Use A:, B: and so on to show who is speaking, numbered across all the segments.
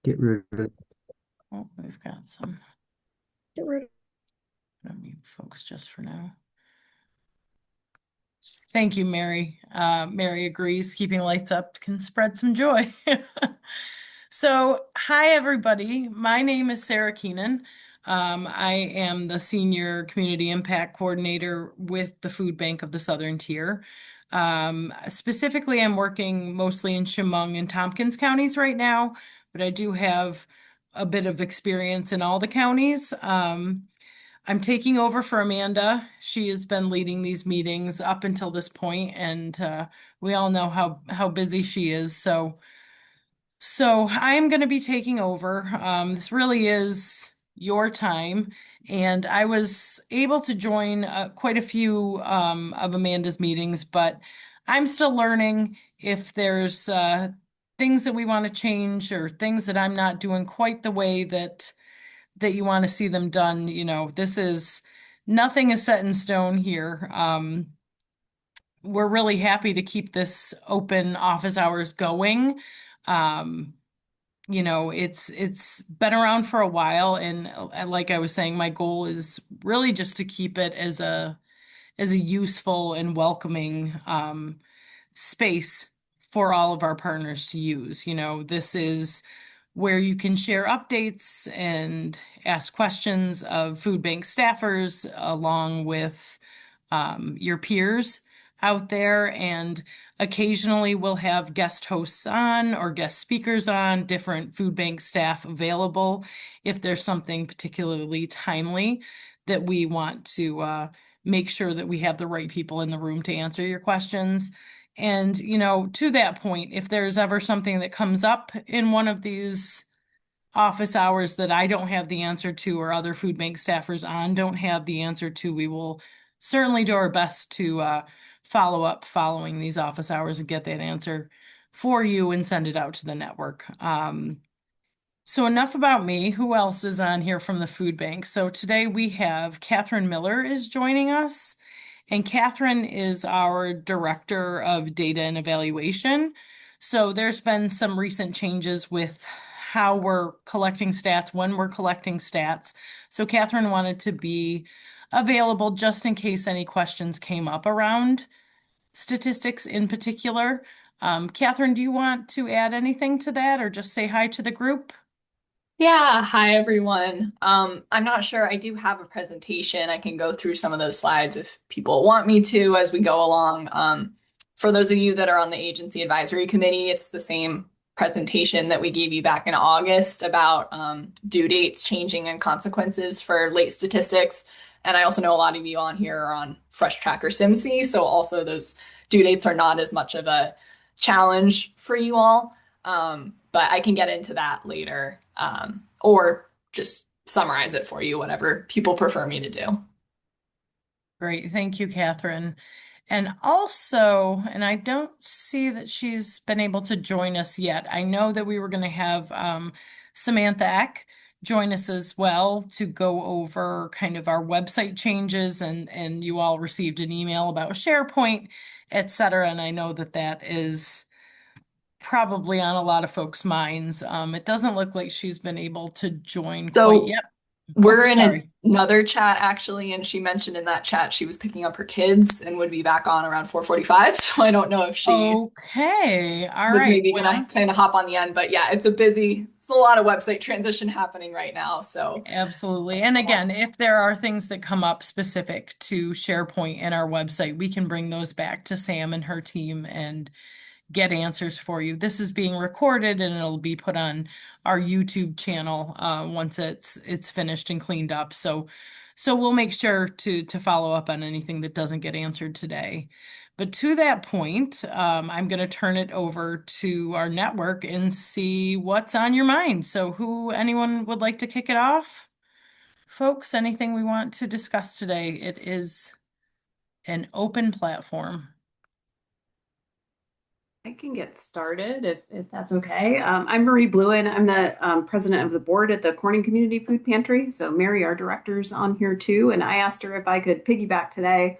A: Get rid of it.
B: Oh, we've got some.
C: Get rid of
B: Let me mute folks just for now. Thank you, Mary. Mary agrees. Keeping lights up can spread some joy. So, hi, everybody. My name is Sarah Keenan. I am the Senior Community Impact Coordinator with the Food Bank of the Southern Tier. Specifically, I'm working mostly in Chemung and Tompkins counties right now, but I do have a bit of experience in all the counties. I'm taking over for Amanda. She has been leading these meetings up until this point, and we all know how busy she is. So I'm going to be taking over. This really is your time, and I was able to join quite a few of Amanda's meetings, but I'm still learning if there's things that we want to change or things that I'm not doing quite the way that you want to see them done. This is nothing is set in stone here. We're really happy to keep this open office hours going. Um, it's been around for a while, and like I was saying, my goal is really just to keep it as a useful and welcoming space for all of our partners to use. This is where you can share updates and ask questions of food bank staffers along with your peers out there. And occasionally we'll have guest hosts on or guest speakers on, different food bank staff available if there's something particularly timely that we want to make sure that we have the right people in the room to answer your questions. And, to that point, if there's ever something that comes up in one of these office hours that I don't have the answer to or other food bank staffers on don't have the answer to, we will certainly do our best to follow up following these office hours and get that answer for you and send it out to the network. So enough about me. Who else is on here from the food bank? So today we have Catherine Miller is joining us. And Catherine is our Director of Data and Evaluation. So there's been some recent changes with how we're collecting stats, when we're collecting stats. So Catherine wanted to be available just in case any questions came up around statistics in particular. Catherine, do you want to add anything to that or just say hi to the group?
C: Yeah, hi everyone. I'm not sure. I do have a presentation. I can go through some of those slides if people want me to as we go along. For those of you that are on the agency advisory committee, it's the same presentation that we gave you back in August about due dates changing and consequences for late statistics. And I also know a lot of you on here are on Fresh Track or SimSy, so also those due dates are not as much of a challenge for you all. But I can get into that later, or just summarize it for you, whatever people prefer me to do.
B: Great. Thank you, Catherine. And also, and I don't see that she's been able to join us yet. I know that we were going to have Samantha Eck join us as well to go over kind of our website changes, and you all received an email about SharePoint, et cetera. And I know that that is probably on a lot of folks' minds. It doesn't look like she's been able to join quite
C: So
B: yet. Oh,
C: we're in
B: sorry.
C: another chat actually, and she mentioned in that chat she was picking up her kids and would be back on around 4:45. So I don't know if she
B: Okay. All
C: was
B: right.
C: maybe gonna
B: Well,
C: kind of hop on the end, but yeah, it's a lot of website transition happening right now. So
B: absolutely. And again, if there are things that come up specific to SharePoint in our website, we can bring those back to Sam and her team and get answers for you. This is being recorded and it'll be put on our YouTube channel once it's finished and cleaned up. So we'll make sure to follow up on anything that doesn't get answered today. But to that point, I'm going to turn it over to our network and see what's on your mind. So anyone would like to kick it off? Folks, anything we want to discuss today? It is an open platform.
D: I can get started if that's okay. I'm Marie Bluen. I'm the president of the board at the Corning Community Food Pantry. So Mary, our director's on here too. And I asked her if I could piggyback today.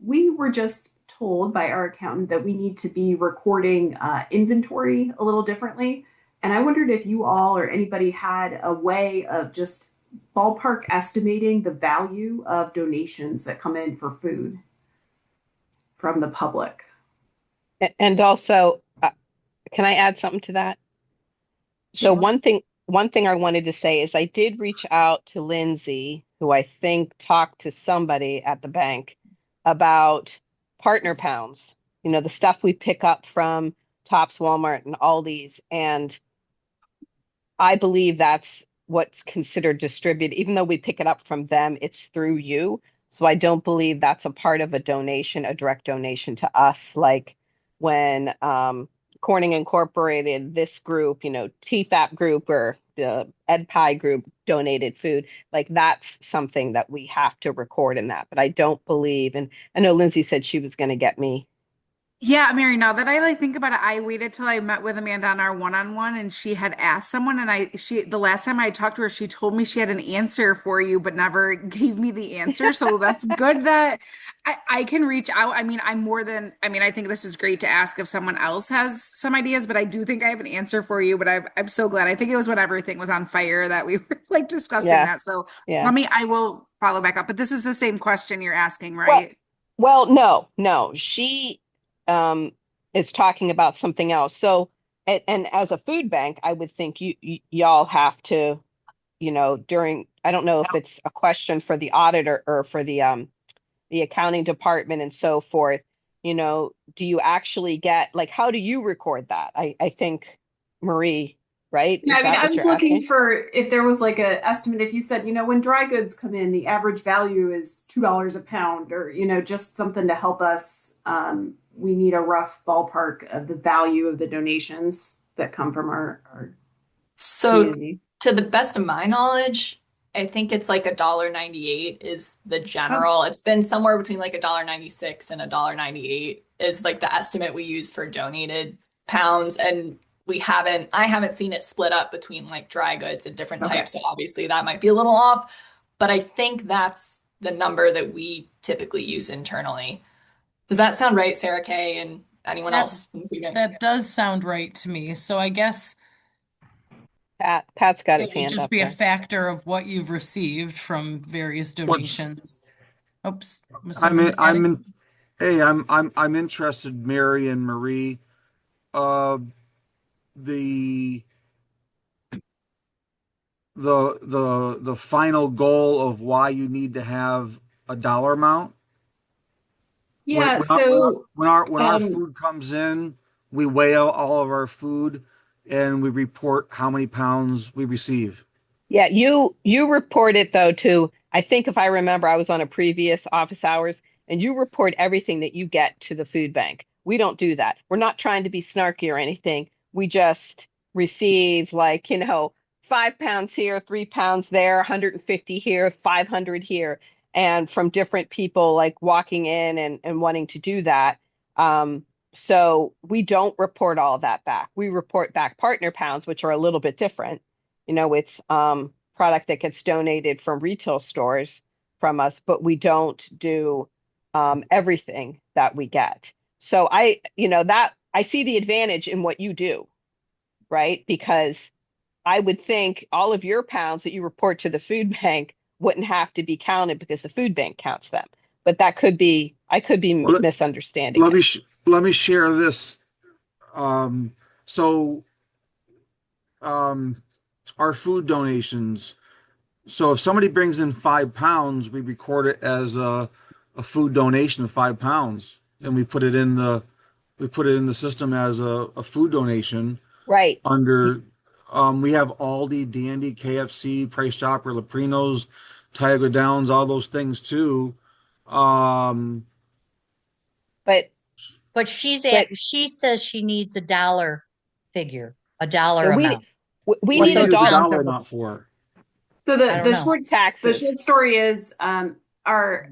D: We were just told by our accountant that we need to be recording inventory a little differently. And I wondered if you all or anybody had a way of just ballpark estimating the value of donations that come in for food from the public.
A: And also, can I add something to that? So
D: Sure.
A: one thing I wanted to say is I did reach out to Lindsay, who I think talked to somebody at the bank about partner pounds, the stuff we pick up from Tops, Walmart, and Aldi's. And I believe that's what's considered distributed. Even though we pick it up from them, it's through you. So I don't believe that's a part of a donation, a direct donation to us. Like when Corning Incorporated, this group, TFAP group or the Ed Pie group donated food, like that's something that we have to record in that. But I don't believe, and I know Lindsay said she was going to get me.
E: Yeah, Mary, now that I think about it, I waited till I met with Amanda on our one-on-one and she had asked someone and the last time I talked to her, she told me she had an answer for you, but never gave me the answer. So that's good that I can reach out. I mean, I think this is great to ask if someone else has some ideas, but I do think I have an answer for you, but I'm so glad. I think it was when everything was on fire that we were like discussing
A: Yeah,
E: that. So
A: yeah.
E: I will follow back up, but this is the same question you're asking,
A: Well,
E: right?
A: well, no, no. She um is talking about something else. So, and as a food bank, I would think y'all have to, during, I don't know if it's a question for the auditor or for the accounting department and so forth, do you actually get, like, how do you record that? I think Marie, right?
D: Yeah,
A: Is
D: I mean,
A: that
D: I
A: what
D: was
A: you're
D: looking
A: asking?
D: for if there was like a estimate. If you said, when dry goods come in, the average value is $2 a pound, or just something to help us. We need a rough ballpark of the value of the donations that come from our
C: So,
D: community.
C: to the best of my knowledge, I think it's like $1.98 is the
D: Oh,
C: general. It's been somewhere between like $1.96 and $1.98 is like the estimate we use for donated pounds. And I haven't seen it split up between like dry goods and different
D: okay.
C: types. So obviously that might be a little off, but I think that's the number that we typically use internally. Does that sound right, Sarah Kay, and anyone
B: That
C: else in the food bank?
B: that does sound right to me. So I guess
A: Pat's got
B: it
A: his
B: would
A: hand
B: just
A: up
B: be a
A: there.
B: factor of what you've received from various
F: What's
B: donations. Oops, was
F: I'm in
B: someone
F: I'm
B: adding
F: in
B: something?
F: hey, I'm interested, Mary and Marie. Uh the the final goal of why you need to have a dollar amount. When
D: Yeah.
F: when our when our
D: So,
F: when our, when our
D: um,
F: food comes in, we weigh out all of our food and we report how many pounds we receive.
A: Yeah, you report it though to, I think if I remember, I was on a previous office hours, and you report everything that you get to the food bank. We don't do that. We're not trying to be snarky or anything. We just receive, like, 5 pounds here, 3 pounds there, 150 here, 500 here, and from different people like walking in and wanting to do that. So we don't report all of that back. We report back partner pounds, which are a little bit different. It's product that gets donated from retail stores from us, but we don't do everything that we get. So that I see the advantage in what you do, right? Because I would think all of your pounds that you report to the food bank wouldn't have to be counted because the food bank counts them. But I could be
F: Well,
A: misunderstanding it.
F: let me share this. So um our food donations. So if somebody brings in 5 pounds, we record it as a food donation of 5 pounds, and we put it in the system as a food donation
A: Right.
F: under. We have Aldi, Dandy, KFC, Price Chopper, Leprino's, Tioga Downs, all those things too. Um,
A: But
G: But
A: but
G: she says she needs a dollar figure, a dollar
A: and
G: amount.
A: we
F: what do
G: What
A: need
F: you
A: a
G: those
F: use the
A: dollar.
G: pounds
F: dollar
G: are.
F: amount for?
D: so
G: I
D: the
G: don't know.
D: the
A: Taxes.
D: short story is, our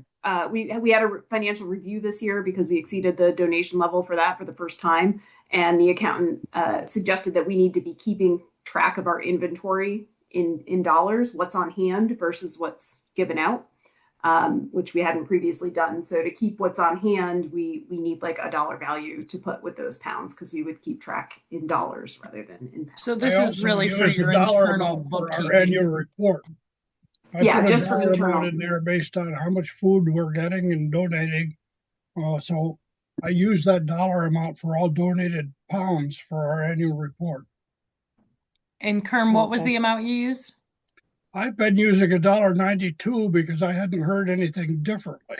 D: we had a financial review this year because we exceeded the donation level for that for the first time, and the accountant suggested that we need to be keeping track of our inventory in dollars, what's on hand versus what's given out. which we hadn't previously done. So to keep what's on hand, we need like a dollar value to put with those pounds because we would keep track in dollars rather than in pounds.
B: So
H: I
B: this is
H: also
B: really for
H: use the
B: your
H: dollar
B: internal
H: amount for our annual
B: bookkeeping.
H: report. I
D: Yeah,
H: put a
D: just for
H: dollar
D: internal.
H: amount in there based on how much food we're getting and donating. So I use that dollar amount for all donated pounds for our annual report.
B: And Kerm, what was
A: Okay.
B: the amount you used?
H: I've been using $1.92 because I hadn't heard anything differently.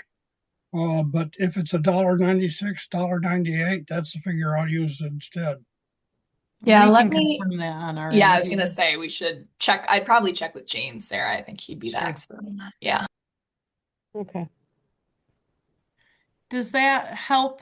H: But if it's $1.96, $1.98, that's the figure I'll use instead.
C: Yeah,
B: We
C: let
B: can
C: me.
B: confirm that on our
C: Yeah, I
B: end
C: was
B: too.
C: gonna say we should check. I'd probably check with James there. I think he'd be the
B: Sure.
C: expert on that. Yeah.
A: Okay.
B: Does that help,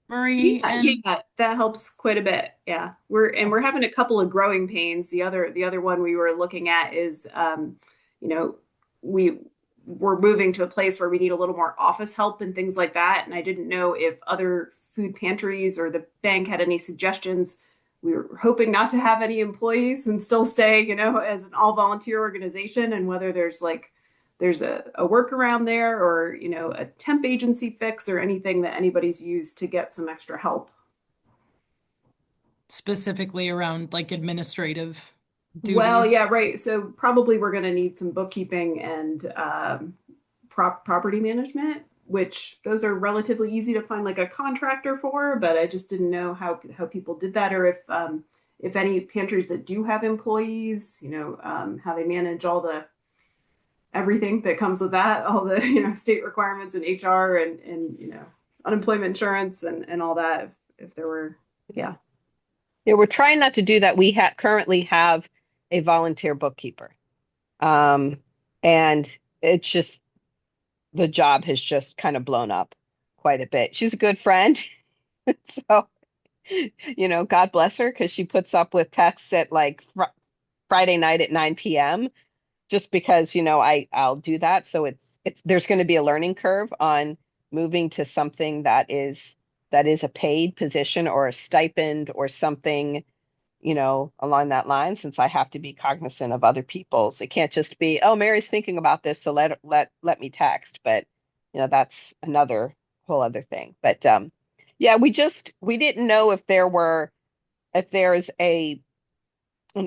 B: Marie?
D: Yeah,
B: And
D: yeah, that helps quite a bit. Yeah. We're having a couple of growing pains. The other one we were looking at is you know, we're moving to a place where we need a little more office help and things like that. And I didn't know if other food pantries or the bank had any suggestions. We were hoping not to have any employees and still stay, as an all volunteer organization, and whether there's a workaround there or, a temp agency fix or anything that anybody's used to get some extra help.
B: specifically around like administrative duties.
D: Well, yeah, right. So probably we're going to need some bookkeeping and property management, which those are relatively easy to find like a contractor for, but I just didn't know how people did that, or if any pantries that do have employees, how they manage all the everything that comes with that, all the state requirements and HR and unemployment insurance and all that. If there were, yeah.
A: Yeah, we're trying not to do that. We currently have a volunteer bookkeeper. And it's just, the job has just kind of blown up quite a bit. She's a good friend. So, God bless her, because she puts up with texts at like Friday night at 9 p.m. just because, I'll do that. So there's going to be a learning curve on moving to something that is a paid position or a stipend or something, along that line, since I have to be cognizant of other people's. It can't just be, oh, Mary's thinking about this, so let me text. But, that's another whole other thing. But yeah, we didn't know if there's an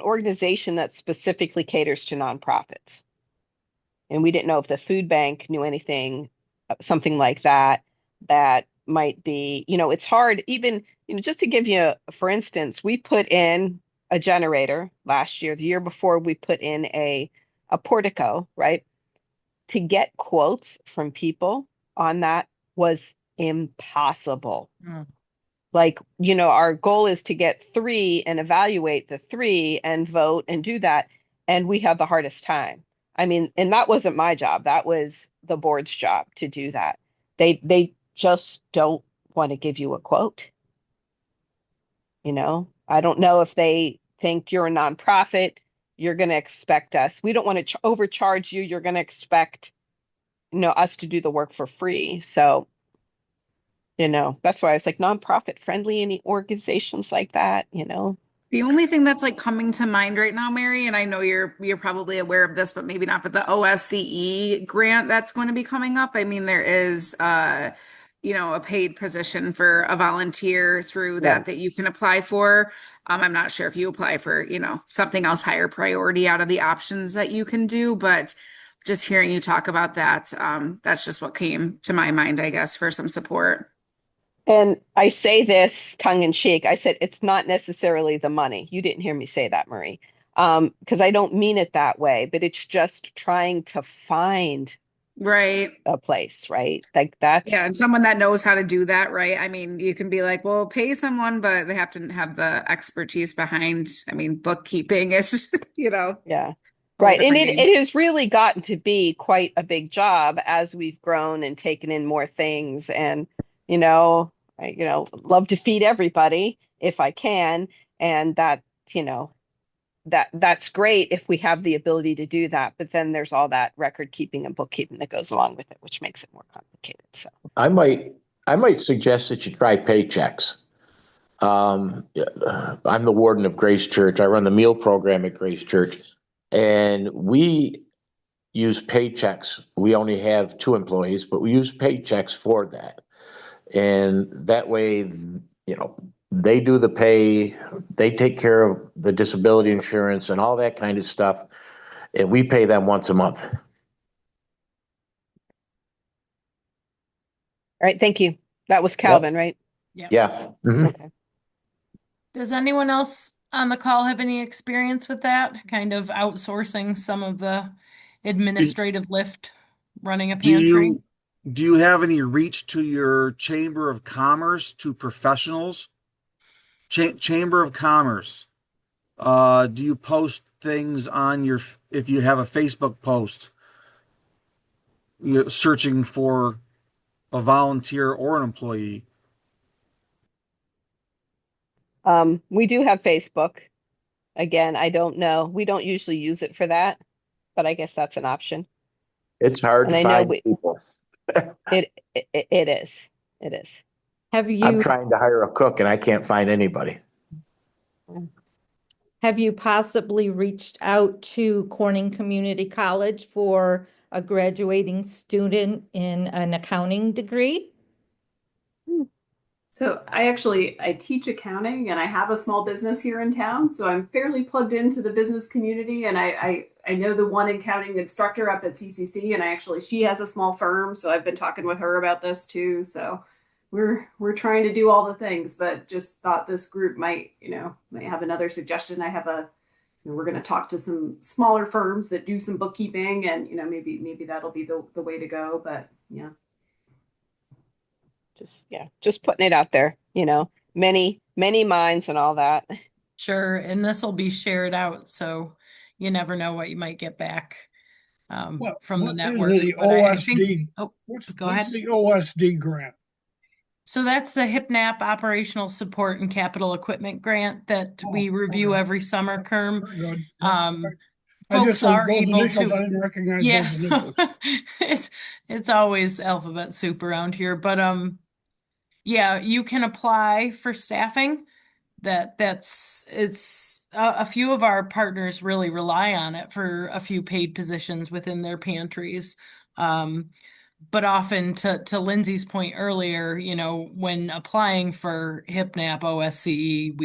A: organization that specifically caters to nonprofits. And we didn't know if the food bank knew anything, something like that might be, it's hard even, just to give you, for instance, we put in a generator last year. The year before, we put in a portico, right? To get quotes from people on that was impossible.
B: Mm.
A: Like, our goal is to get 3 and evaluate the 3 and vote and do that. And we have the hardest time. I mean, and that wasn't my job. That was the board's job to do that. They just don't want to give you a quote. I don't know if they think you're a nonprofit. You're going to expect us. We don't want to overcharge you. You're going to expect, us to do the work for free. So, that's why I was like, nonprofit friendly, any organizations like that,
E: The only thing that's like coming to mind right now, Mary, and I know you're probably aware of this, but maybe not, but the OSCE grant that's going to be coming up. I mean, there is a paid position for a volunteer through
A: Yeah.
E: that you can apply for. I'm not sure if you apply for, something else higher priority out of the options that you can do, but just hearing you talk about that, that's just what came to my mind, I guess, for some support.
A: And I say this tongue in cheek. I said, it's not necessarily the money. You didn't hear me say that, Marie, because I don't mean it that way, but it's just trying to find
E: Right.
A: a place, right? Like that's,
E: Yeah, and someone that knows how to do that, right? I mean, you can be like, well, pay someone, but they have to have the expertise behind. I mean, bookkeeping is,
A: yeah.
E: a whole
A: Right. And
E: different game.
A: it has really gotten to be quite a big job as we've grown and taken in more things. And, I, love to feed everybody if I can. And that, that's great if we have the ability to do that. But then there's all that record keeping and bookkeeping that goes along with it, which makes it more complicated. So
I: I might suggest that you try paychecks. I'm the warden of Grace Church. I run the meal program at Grace Church, and we use paychecks. We only have 2 employees, but we use paychecks for that. And that way, they do the pay, they take care of the disability insurance and all that kind of stuff. And we pay them once a month.
A: All right, thank you. That was Calvin, right?
I: Yeah. Mhm.
A: Okay.
B: Does anyone else on the call have any experience with that? Kind of outsourcing some of the administrative lift running a
F: Do
B: pantry?
F: you have any reach to your Chamber of Commerce, to professionals? Chamber of Commerce. Do you post things on if you have a Facebook post, you're searching for a volunteer or an employee?
A: We do have Facebook. Again, I don't know. We don't usually use it for that, but I guess that's an option.
I: It's hard
A: And
I: to
A: I know
I: find people.
A: it is. It is.
I: I'm trying to hire a cook and I can't find anybody.
J: Have you possibly reached out to Corning Community College for a graduating student in an accounting degree?
D: So I teach accounting and I have a small business here in town. So I'm fairly plugged into the business community, and I know the one accounting instructor up at CCC, and she has a small firm. So I've been talking with her about this too. So we're trying to do all the things, but just thought this group might have another suggestion. We're going to talk to some smaller firms that do some bookkeeping, and maybe that'll be the way to go. But yeah.
A: Just putting it out there, many minds and all that.
B: Sure, and this will be shared out, so you never know what you might get back from the network.
H: Is the
B: But
H: OSD?
B: Go ahead.
H: What's the OSD grant?
B: So that's the HIPNAP Operational Support and Capital Equipment Grant that we review every summer, Kerm.
H: Very good.
B: Folks are
H: those
B: able
H: initials,
B: to.
H: I didn't recognize those initials.
B: It's always alphabet soup around here, but yeah, you can apply for staffing. It's a few of our partners really rely on it for a few paid positions within their pantries. But often to Lindsay's point earlier, when applying for HIPNAP OSCE,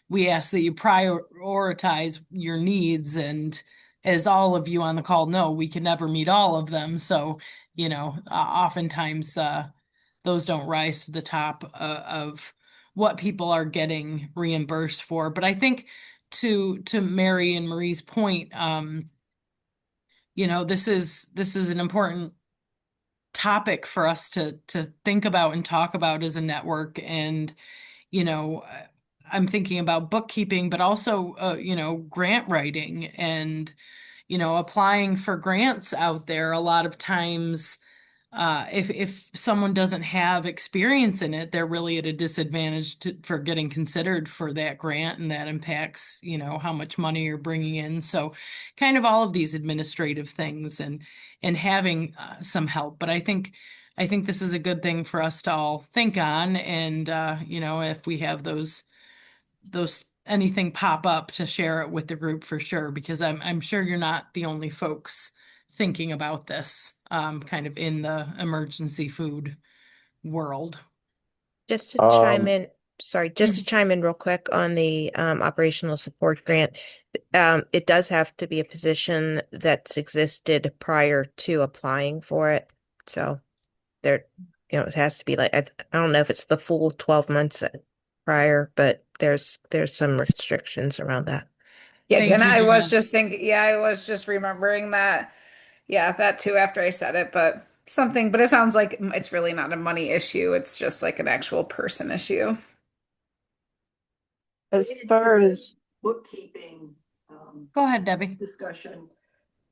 B: we ask that you prioritize your needs, and as all of you on the call know, we can never meet all of them. So, oftentimes those don't rise to the top of what people are getting reimbursed for. But I think to Mary and Marie's point, this is an important topic for us to think about and talk about as a network. And I'm thinking about bookkeeping, but also grant writing and applying for grants out there. A lot of times if someone doesn't have experience in it, they're really at a disadvantage for getting considered for that grant, and that impacts how much money you're bringing in. So kind of all of these administrative things and having some help. But I think this is a good thing for us to all think on, and if we have those anything pop up, to share it with the group for sure, because I'm sure you're not the only folks thinking about this kind of in the emergency food world.
K: Just to chime in, just to chime in real quick on the operational support grant. It does have to be a position that's existed prior to applying for it. So there, it has to be like, I don't know if it's the full 12 months prior, but there's some restrictions around that.
E: Yeah, Jenna, I was
B: Jenna.
E: just thinking, I was just remembering that. Yeah, that too after I said it, but it sounds like it's really not a money issue. It's just like an actual person issue.
A: As far as
L: bookkeeping,
B: go ahead, Debbie.
L: Discussion.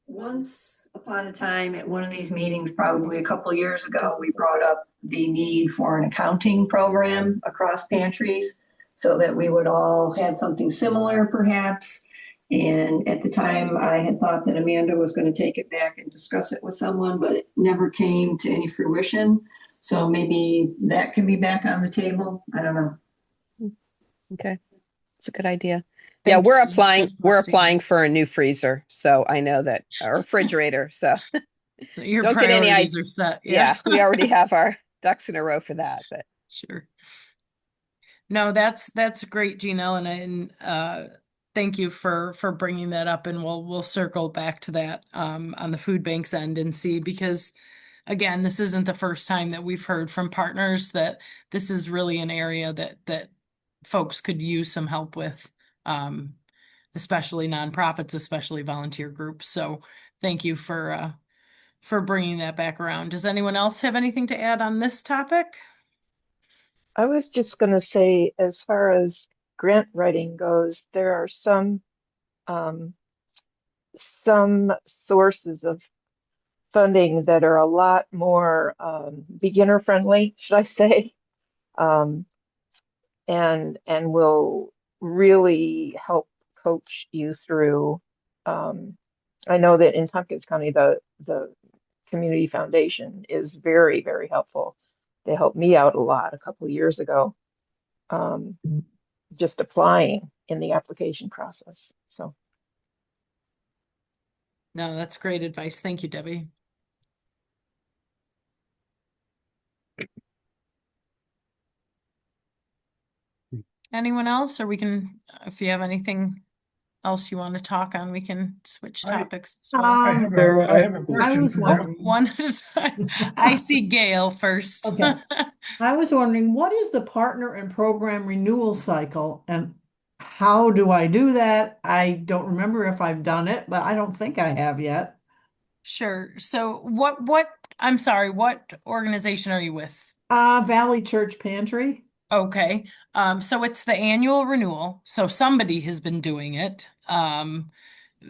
L: Once upon a time at one of these meetings, probably a couple of years ago, we brought up the need for an accounting program across pantries so that we would all have something similar perhaps. And at the time, I had thought that Amanda was going to take it back and discuss it with someone, but it never came to any fruition. So maybe that can be back on the table. I don't know.
A: Okay. It's a good idea. Yeah,
B: Thank you. It's good for
A: we're
B: us to hear.
A: applying for a new freezer. So I know that our refrigerator. So
B: So your
A: don't get any
B: priorities
A: idea.
B: are set.
A: Yeah, we already have our ducks in a row for that, but
B: Sure. No, that's great, Gina, and thank you for bringing that up, and we'll circle back to that on the food bank's end and see, because again, this isn't the first time that we've heard from partners that this is really an area that folks could use some help with, especially nonprofits, especially volunteer groups. So thank you for bringing that back around. Does anyone else have anything to add on this topic?
M: I was just going to say, as far as grant writing goes, there are um, some sources of funding that are a lot more beginner friendly, should I say, um, and will really help coach you through. Um, I know that in Tompkins County, the Community Foundation is very, very helpful. They helped me out a lot a couple of years ago, just applying in the application process. So,
B: No, that's great advice. Thank you, Debbie. Anyone else, or we can, if you have anything else you want to talk on, we can switch topics as well.
H: I have a
N: I
H: question
N: was
H: for
N: wondering.
H: Debbie.
B: One at a time. I see Gail first.
N: Okay. I was wondering, what is the partner and program renewal cycle, and how do I do that? I don't remember if I've done it, but I don't think I have yet.
B: Sure. So I'm sorry, what organization are you with?
N: Valley Church Pantry.
B: Okay. So it's the annual renewal. So somebody has been doing it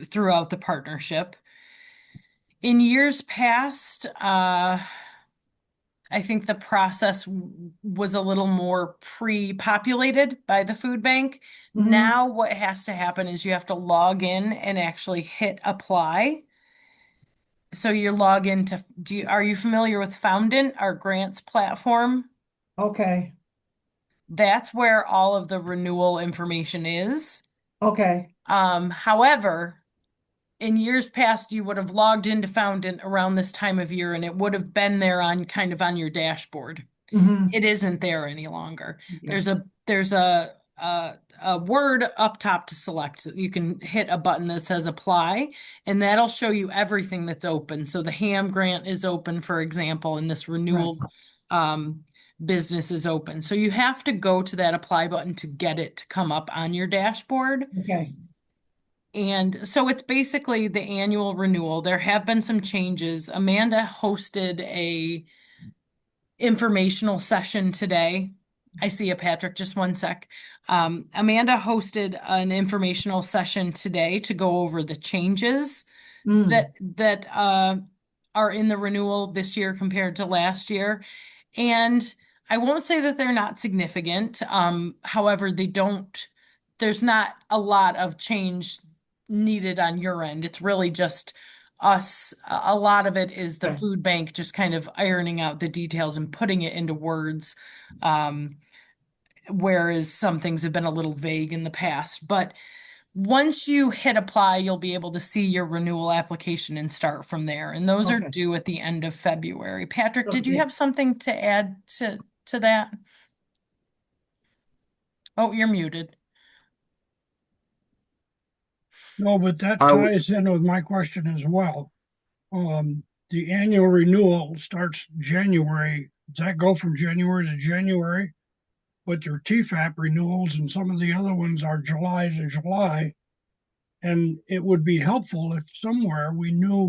B: throughout the partnership. In years past, I think the process was a little more pre-populated by the food bank. Now what has to happen is you have to log in and actually hit apply. So you log into, are you familiar with Foundant, our grants platform?
N: Okay.
B: That's where all of the renewal information is.
N: Okay.
B: However, in years past, you would have logged into Foundant around this time of year and it would have been there on kind of on your dashboard. It isn't there any longer.
N: Okay.
B: There's a word up top to select. You can hit a button that says apply, and that'll show you everything that's open. So the ham grant is open, for example, and this renewal business is open. So you have to go to that apply button to get it to come up on your dashboard.
N: Okay.
B: And so it's basically the annual renewal. There have been some changes. Amanda hosted a informational session today. I see you, Patrick. Just one sec. Amanda hosted an informational session today to go over the changes that are in the renewal this year compared to last year. And I won't say that they're not significant. However, there's not a lot of change needed on your end. It's really just us. A lot of it is the food bank just kind of ironing out the details and putting it into words. Whereas some things have been a little vague in the past. But once you hit apply, you'll be able to see your renewal application and start from there. And those are due at the end of February. Patrick, did you have something to add to that? Oh, you're muted.
H: No, but that ties in with my question as well. The annual renewal starts January. Does that go from January to January? But your TFAP renewals and some of the other ones are July to July. And it would be helpful if somewhere we knew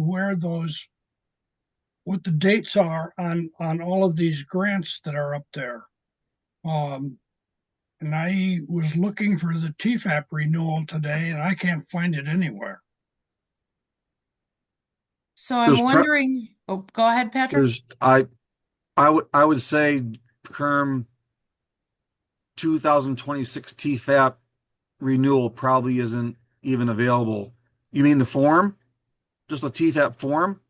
H: what the dates are on all of these grants that are up there. And I was looking for the TFAP renewal today, and I can't find it anywhere.
B: So I'm wondering. Oh, go ahead, Patrick.
F: I would say Kerm 2026 TFAP renewal probably isn't even available. You mean the form? Just the TFAP form?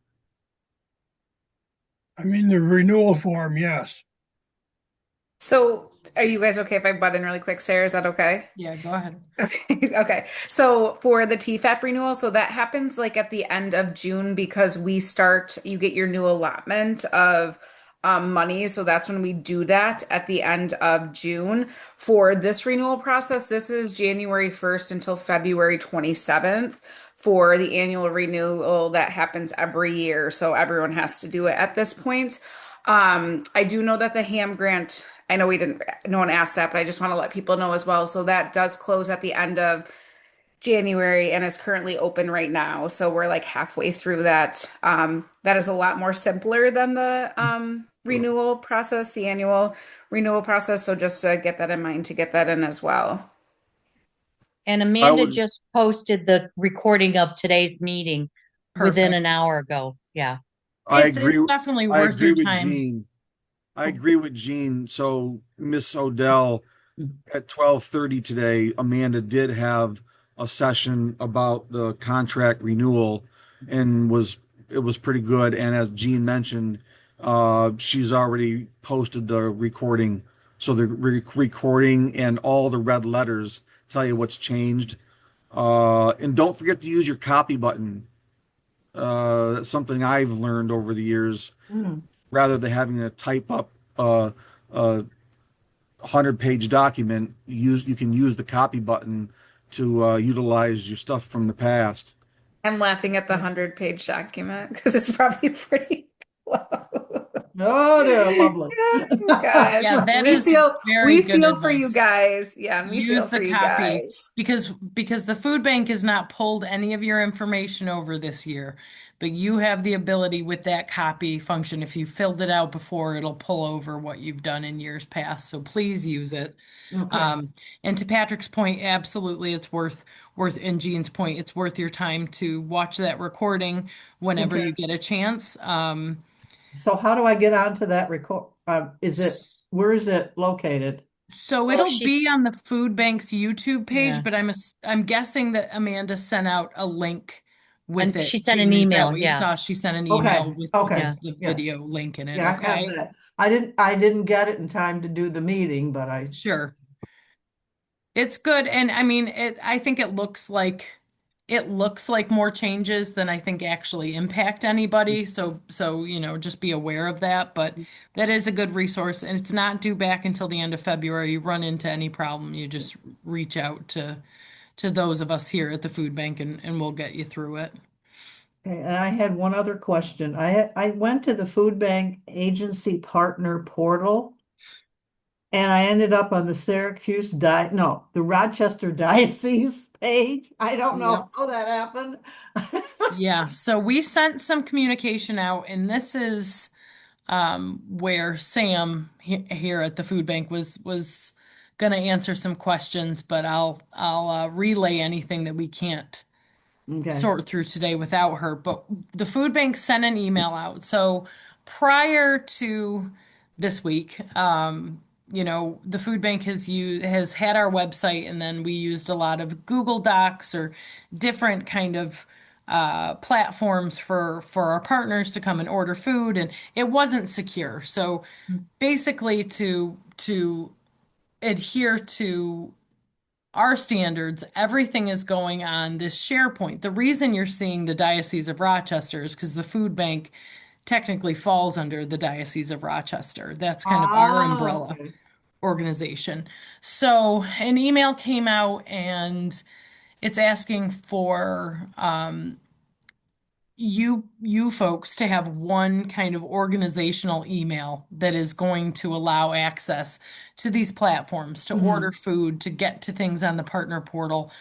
H: I mean the renewal form, yes.
E: So, are you guys okay if I butt in really quick, Sarah? Is that okay?
B: Yeah, go ahead.
E: Okay. Okay. So for the TFAP renewal, so that happens like at the end of June because you get your new allotment of money. So that's when we do that at the end of June. For this renewal process, this is January 1st until February 27th for the annual renewal that happens every year. So everyone has to do it at this point. I do know that the ham grant, I know no one asked that, but I just want to let people know as well. So that does close at the end of January and is currently open right now. So we're like halfway through that. That is a lot more simpler than the renewal process, the annual renewal process. So just to get that in mind, to get that in as well.
G: And
F: I
G: Amanda
F: would,
G: just posted the recording of today's meeting within
B: Perfect.
G: an hour ago. Yeah.
F: I
B: It's
F: agree.
B: definitely
F: I
B: worth
F: agree
B: your
F: with
B: time.
F: Jean. I agree with Jean. So Miss Odell, at 12:30 today, Amanda did have a session about the contract renewal and it was pretty good. And as Jean mentioned, she's already posted the recording. So the recording and all the red letters tell you what's changed. And don't forget to use your copy button. That's something I've learned over the years.
N: Mm.
F: Rather than having to type up a 100-page document, you can use the copy button to utilize your stuff from the past.
E: I'm laughing at the 100-page document because it's probably pretty low.
N: Oh, they're lovely.
E: Gosh,
B: Yeah, that
E: we
B: is
E: feel
B: very
E: we
B: good
E: feel for you
B: advice.
E: guys. Yeah, and we feel
B: Use the
E: for you
B: copy
E: guys.
B: because the food bank has not pulled any of your information over this year, but you have the ability with that copy function. If you filled it out before, it'll pull over what you've done in years past. So please use it.
N: Okay.
B: And to Patrick's point, absolutely, it's and Jean's point, it's worth your time to watch that recording whenever
N: Okay.
B: you get a chance.
N: So how do I get onto that record? Where is it located?
B: So
G: Well,
B: it'll be
G: she's,
B: on the food bank's YouTube page,
G: yeah.
B: but I'm guessing that Amanda sent out a link with
G: And
B: it.
G: she sent an
B: Jean, is that
G: email.
B: what you
G: Yeah.
B: saw? She sent an email
N: Okay.
B: with
N: Okay.
G: Yeah.
B: with the
N: Yeah.
B: video link in it.
N: Yeah, I have
B: Okay.
N: that. I didn't get it in time to do the meeting, but
B: Sure. It's good. And I mean, I think it looks like more changes than I think actually impact anybody. So, just be aware of that. But that is a good resource and it's not due back until the end of February. You run into any problem, you just reach out to those of us here at the food bank and we'll get you through it.
N: Okay, and I had one other question. I went to the food bank agency partner portal and I ended up on the Rochester Diocese page. I don't
B: Yep.
N: know how that happened.
B: Yeah. So we sent some communication out and this is where Sam here at the food bank was going to answer some questions, but I'll relay anything that we can't
N: Okay.
B: sort through today without her. But the food bank sent an email out. So prior to this week, the food bank has had our website, and then we used a lot of Google Docs or different kind of platforms for our partners to come and order food, and it wasn't secure. So basically, to adhere to our standards, everything is going on this SharePoint. The reason you're seeing the Diocese of Rochester is because the food bank technically falls under the Diocese of Rochester. That's kind of our umbrella
N: Okay.
B: organization. So an email came out and it's asking for you folks to have one kind of organizational email that is going to allow access to these platforms to order food, to get to things on the partner portal.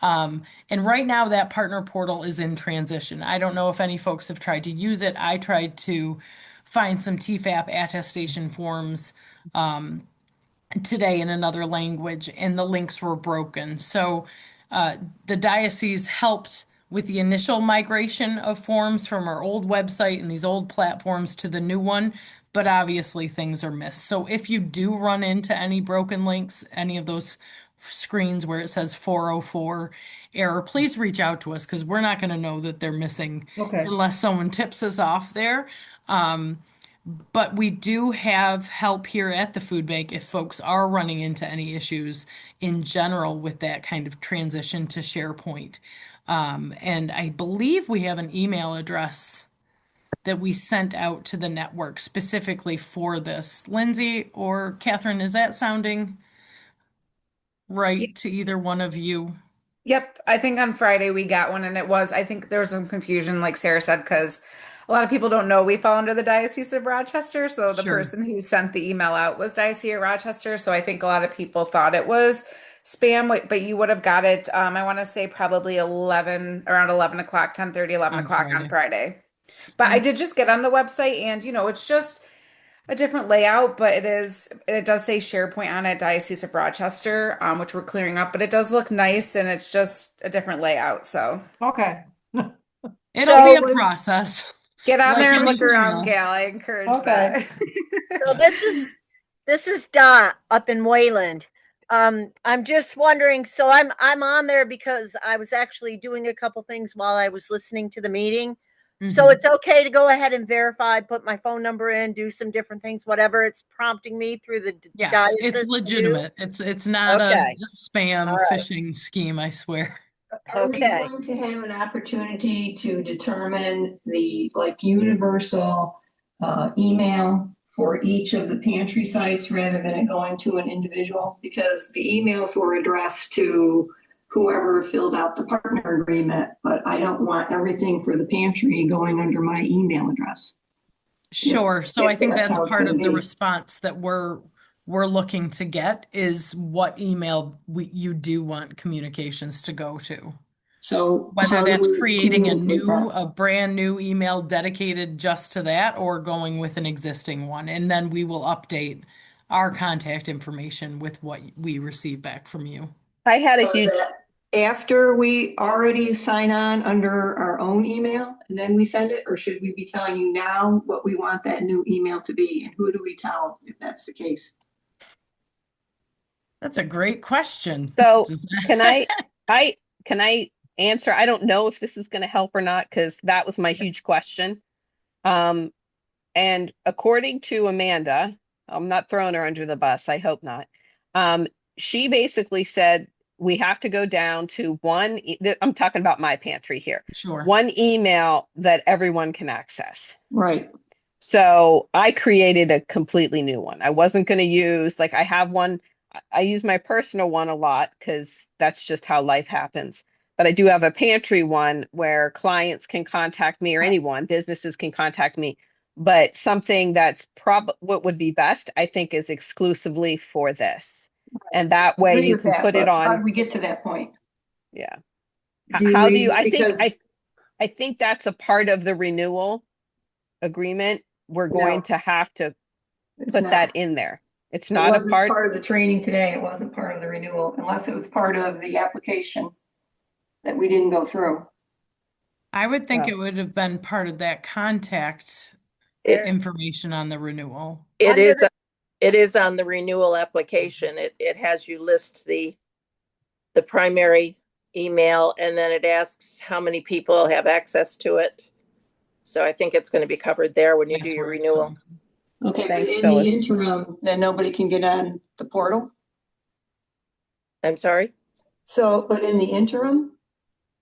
B: And right now that partner portal is in transition. I don't know if any folks have tried to use it. I tried to find some TFAP attestation forms today in another language, and the links were broken. So the diocese helped with the initial migration of forms from our old website and these old platforms to the new one, but obviously things are missed. So if you do run into any broken links, any of those screens where it says 404 error, please reach out to us because we're not going to know that they're missing
N: Okay.
B: unless someone tips us off there. But we do have help here at the food bank if folks are running into any issues in general with that kind of transition to SharePoint. And I believe we have an email address that we sent out to the network specifically for this. Lindsay or Catherine, is that sounding right to either one of you?
E: Yep, I think on Friday we got one, and I think there was some confusion, like Sarah said, because a lot of people don't know we fall under the Diocese of Rochester. So the
B: Sure.
E: person who sent the email out was Diocese of Rochester. So I think a lot of people thought it was spam, but you would have got it, I want to say probably around 11 o'clock, 10:30, 11
B: On
E: o'clock on
B: Friday.
E: Friday. But I did just get on the website, and it's just a different layout, but it does say SharePoint on it, Diocese of Rochester, which we're clearing up, but it does look nice and it's just a different layout. So
N: Okay.
B: It'll be a
K: So-
B: process.
E: get on
B: Like
E: there and look
B: anything
E: around,
B: else.
E: Gal. I encourage
K: Okay.
E: that.
K: So this is Dot up in Wayland. I'm just wondering, so I'm on there because I was actually doing a couple things while I was listening to the meeting. So
B: Mhm.
K: it's okay to go ahead and verify, put my phone number in, do some different things, whatever it's prompting me through the
B: Yes, it's
K: diocese to do?
B: legitimate. It's not a
K: Okay.
B: spam
K: All right.
B: phishing scheme, I swear.
L: Are we
K: Okay.
L: going to have an opportunity to determine the universal email for each of the pantry sites rather than it going to an individual? Because the emails were addressed to whoever filled out the partner agreement, but I don't want everything for the pantry going under my email address.
B: Sure. So
L: If
B: I think
L: that's
B: that's
L: how it's
B: part
L: gonna
B: of the
L: be.
B: response that we're looking to get is what email you do want communications to go to.
L: So
B: Whether
L: how do
B: that's
L: we
B: creating
L: communicate that?
B: a brand new email dedicated just to that or going with an existing one. And then we will update our contact information with what we receive back from you.
A: I had a
L: So is
A: huge,
L: that after we already sign on under our own email and then we send it, or should we be telling you now what we want that new email to be? And who do we tell if that's the case?
B: That's a great question.
A: so can can I answer? I don't know if this is going to help or not, because that was my huge question. And according to Amanda, I'm not throwing her under the bus, I hope not. She basically said we have to go down to one, I'm talking about my pantry here,
B: Sure.
A: one email that everyone can access.
L: Right.
A: So I created a completely new one. I wasn't going to use, like, I have one, I use my personal one a lot because that's just how life happens. But I do have a pantry one where clients can contact me or anyone, businesses can contact me. But something that's what would be best, I think, is exclusively for this. And that way
L: Agree
A: you
L: with
A: can
L: that,
A: put it
L: but how
A: on.
L: do we get to that point?
A: Yeah.
L: Do
A: How do
L: we-
A: you,
L: because
A: I think that's a part of the renewal agreement. We're
L: No.
A: going to have to
L: it's
A: put
L: not.
A: that in there. It's
L: It
A: not a
L: wasn't
A: part.
L: of the training today. It wasn't part of the renewal, unless it was part of the application that we didn't go through.
B: I would think
A: Oh.
B: it would have been part of that contact
O: It,
B: information on the renewal.
O: it
K: Under
O: is,
K: the-
O: it is on the renewal application. It has you list the primary email, and then it asks how many people have access to it. So I think it's going to be covered there when you
B: That's
O: do your
B: where it's
O: renewal.
B: coming from.
L: Okay, but
A: Thanks,
L: in the
A: Phyllis.
L: interim, then nobody can get on the portal?
O: I'm sorry?
L: So, but in the interim,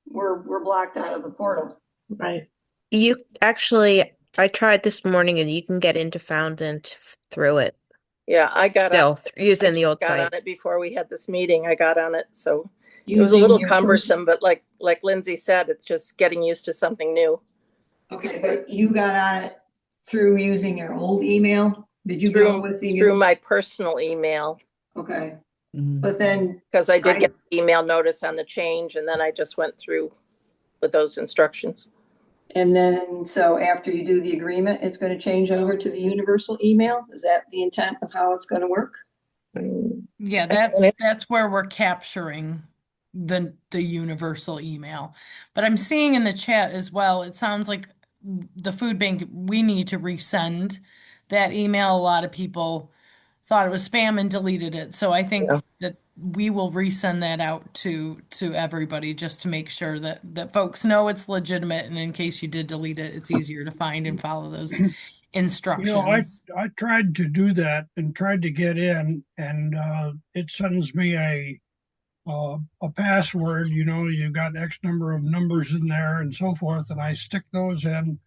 L: we're blocked out of the portal.
K: Right. You actually, I tried this morning and you can get into Foundant through it
O: Yeah, I got on,
K: still using the old
O: got
K: site.
O: on it before we had this meeting. I got on it, so it was a
L: Using
O: little
L: your
O: cumbersome, but like Lindsay said, it's just getting used to something new.
L: Okay, but you got on it through using your old email? Did you go with the?
O: Through my personal email,
L: Okay, but then,
O: because I did get an email notice on the change, and then I just went through with those instructions.
L: and then, so after you do the agreement, it's gonna change over to the universal email? Is that the intent of how it's gonna work?
B: Yeah, that's where we're capturing the universal email. But I'm seeing in the chat as well, it sounds like the food bank, we need to resend that email. A lot of people thought it was spam and deleted it. So I think that we will resend that out to everybody just to make sure that folks know it's legitimate, and in case you did delete it, it's easier to find and follow those instructions.
H: I tried to do that and tried to get in, and it sends me a password. You've got X number of numbers in there and so forth, and I stick those in,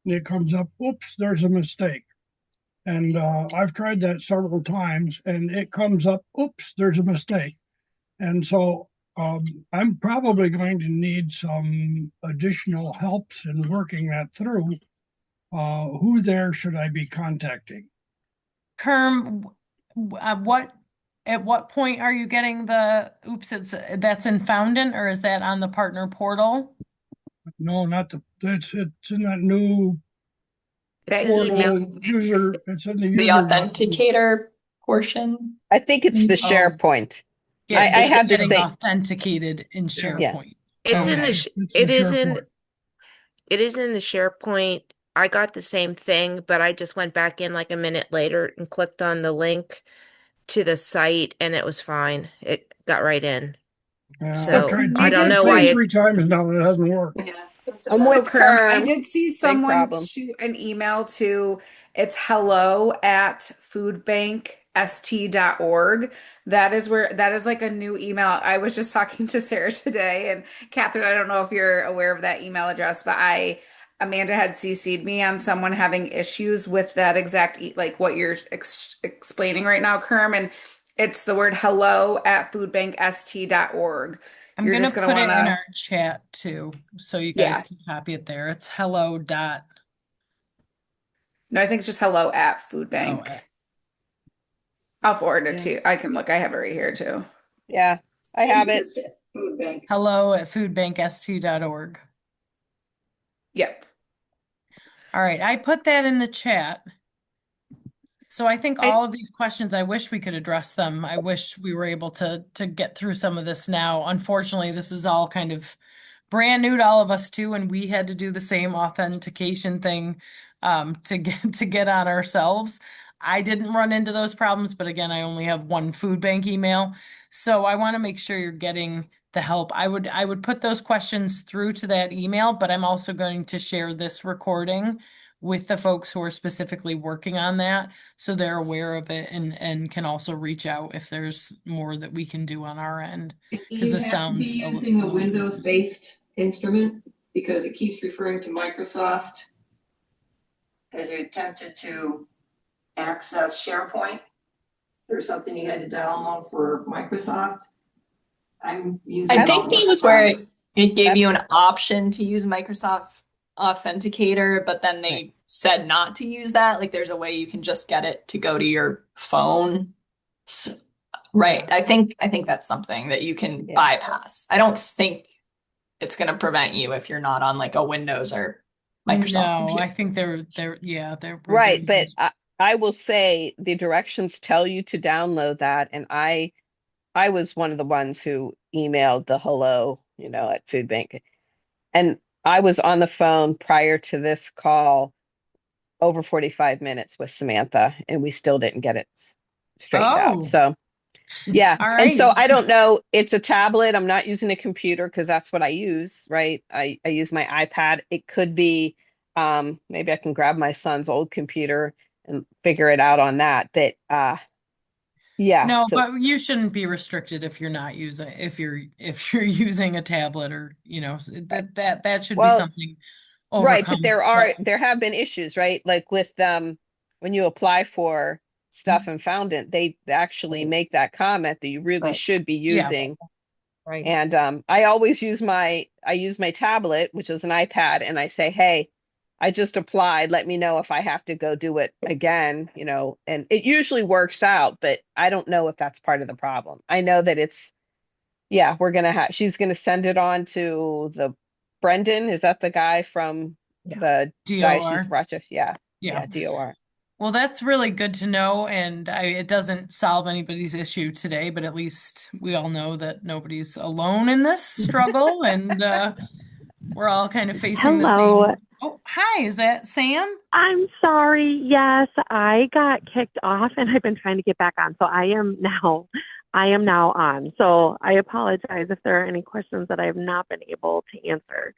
H: and it comes up, oops, there's a mistake. And I've tried that several times, and it comes up, oops, there's a mistake. And so I'm probably going to need some additional helps in working that through. Who there should I be contacting?
B: Kerm, at what point are you getting that's in Fountain, or is that on the partner portal?
H: No, it's in that new
K: That email.
H: portal user. It's in the
C: The
H: user.
C: authenticator portion.
A: I think it's the
B: Oh.
A: SharePoint.
B: Yeah,
A: I have to
B: getting
A: say,
B: authenticated in SharePoint.
K: It's
B: Okay.
K: in it is in the SharePoint. I got the same thing, but I just went back in like a minute later and clicked on the link to the site, and it was fine. It got right in. So
H: I've tried
K: I don't know why
H: three times now, and it hasn't worked.
A: I'm
E: So
A: with
E: Kerm, I
A: Kerm.
E: did see
A: Same
E: someone
A: problem.
E: shoot an email to it's hello@foodbankst.org. That is like a new email. I was just talking to Sarah today, and Catherine, I don't know if you're aware of that email address, but Amanda had CC'd me on someone having issues with that exact like what you're explaining right now, Kerm, and it's the word hello@foodbankst.org.
B: I'm
E: You're
B: gonna
E: just
B: put
E: gonna
B: it in
E: wanna
B: our chat too, so you guys can copy it there. It's hello dot.
E: No, I think it's just hello@foodbank.
B: Oh,
E: I'll forward it to you. I can look. I have it right here too.
A: Yeah, I have it.
L: Food bank.
B: hello@foodbankst.org.
E: Yep.
B: All right, I put that in the chat. So I think all of these questions, I wish we could address them. I wish we were able to get through some of this now. Unfortunately, this is all kind of brand new to all of us too, and we had to do the same authentication thing to get on ourselves. I didn't run into those problems, but again, I only have one food bank email. So I want to make sure you're getting the help. I would put those questions through to that email, but I'm also going to share this recording with the folks who are specifically working on that, so they're aware of it and can also reach out if there's more that we can do on our end. Because
L: You
B: this
L: have to be
B: sounds
L: using a
B: little confusing.
L: Windows-based instrument because it keeps referring to Microsoft as you attempted to access SharePoint. There's something you had to download for Microsoft. I'm using.
C: I think that was where it gave you an option to use Microsoft Authenticator, but then they said not to use that. Like there's a way you can just get it to go to your phone. So, right. I think that's something that you can bypass. I don't think it's going to prevent you if you're not on like a Windows or Microsoft
B: No,
C: computer.
B: I think they're
A: Right, but I will say the directions tell you to download that, and I was one of the ones who emailed the hello, at Food Bank, and I was on the phone prior to this call over 45 minutes with Samantha, and we still didn't get it straightened out. So, yeah.
B: All
A: And so
B: right.
A: I don't know, it's a tablet. I'm not using a computer because that's what I use, right? I use my iPad. It could be, maybe I can grab my son's old computer and figure it out on that. But yeah.
B: No,
A: So,
B: but you shouldn't be restricted if you're not using if you're using a tablet or that should be something
A: right, but
B: overcome.
A: there have been issues, right? Like with when you apply for stuff in Fountain, they actually make that comment that you really should be using.
G: Right.
A: And I always use my tablet, which is an iPad, and I say, hey, I just applied. Let me know if I have to go do it again, and it usually works out, but I don't know if that's part of the problem. I know that she's gonna send it on to the Brendan. Is that the guy from the Diocese of
B: DOR.
A: Rochester? Yeah, DOR.
B: Well, that's really good to know, and it doesn't solve anybody's issue today, but at least we all know that nobody's alone in this struggle, and we're all kind of facing the same. Oh, hi, is that Sam?
P: I'm sorry. Yes, I got kicked off and I've been trying to get back on. So I am now I am now on. So I apologize if there are any questions that I have not been able to answer.